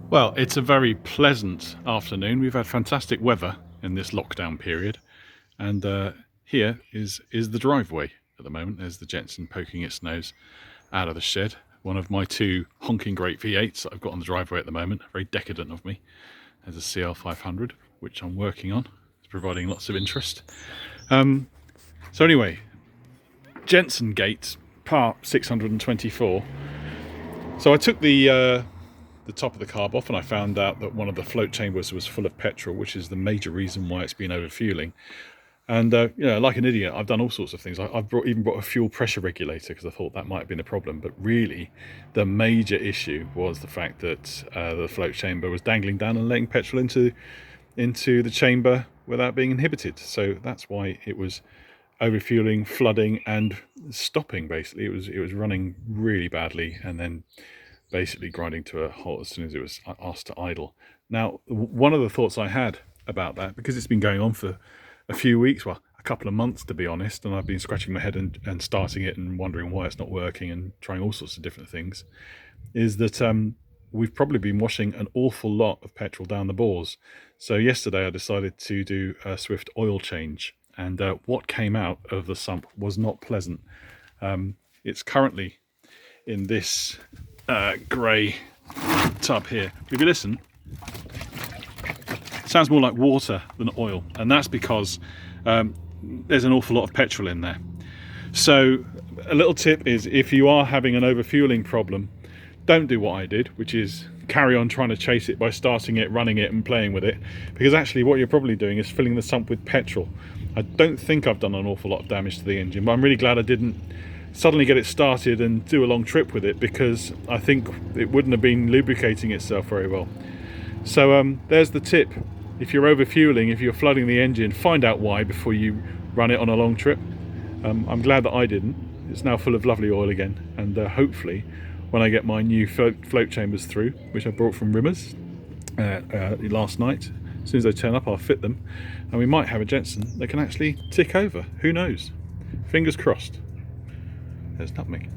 Well, it's a very pleasant afternoon. We've had fantastic weather in this lockdown period, and here is the driveway at the moment. There's the Jensen poking its nose out of the shed. One of my two honking great V8s that I've got on the driveway at the moment. Very decadent of me. There's a CL500, which I'm working on. It's providing lots of interest. So anyway, Jensen Gate, part 624. So I took the top of the carb off, and I found out that one of the float chambers was full of petrol, which is the major reason why it's been overfueling. And like an idiot, I've done all sorts of things. I've even brought a fuel pressure regulator because I thought that might have been a problem. But really, the major issue was the fact that the float chamber was dangling down and letting petrol into the chamber without being inhibited. So that's why it was overfueling, flooding, and stopping. Basically, it was running really badly, and then basically grinding to a halt as soon as it was asked to idle. Now, one of the thoughts I had about that, because it's been going on for a few weeks, well, a couple of months to be honest, and I've been scratching my head and starting it and wondering why it's not working and trying all sorts of different things, is that we've probably been washing an awful lot of petrol down the bores. So yesterday I decided to do a swift oil change, and what came out of the sump was not pleasant. It's currently in this grey tub here. If you listen, it sounds more like water than oil, and that's because there's an awful lot of petrol in there. So a little tip is, if you are having an overfueling problem, don't do what I did, which is carry on trying to chase it by starting it, running it and playing with it, because actually what you're probably doing is filling the sump with petrol. I don't think I've done an awful lot of damage to the engine, but I'm really glad I didn't suddenly get it started and do a long trip with it, because I think it wouldn't have been lubricating itself very well. So there's the tip. If you're overfueling, if you're flooding the engine, find out why before you run it on a long trip. I'm glad that I didn't. It's now full of lovely oil again, and hopefully when I get my new float chambers through, which I brought from Rimmers last night, as soon as they turn up I'll fit them, and we might have a Jensen that can actually tick over. Who knows? Fingers crossed. There's nutmeg.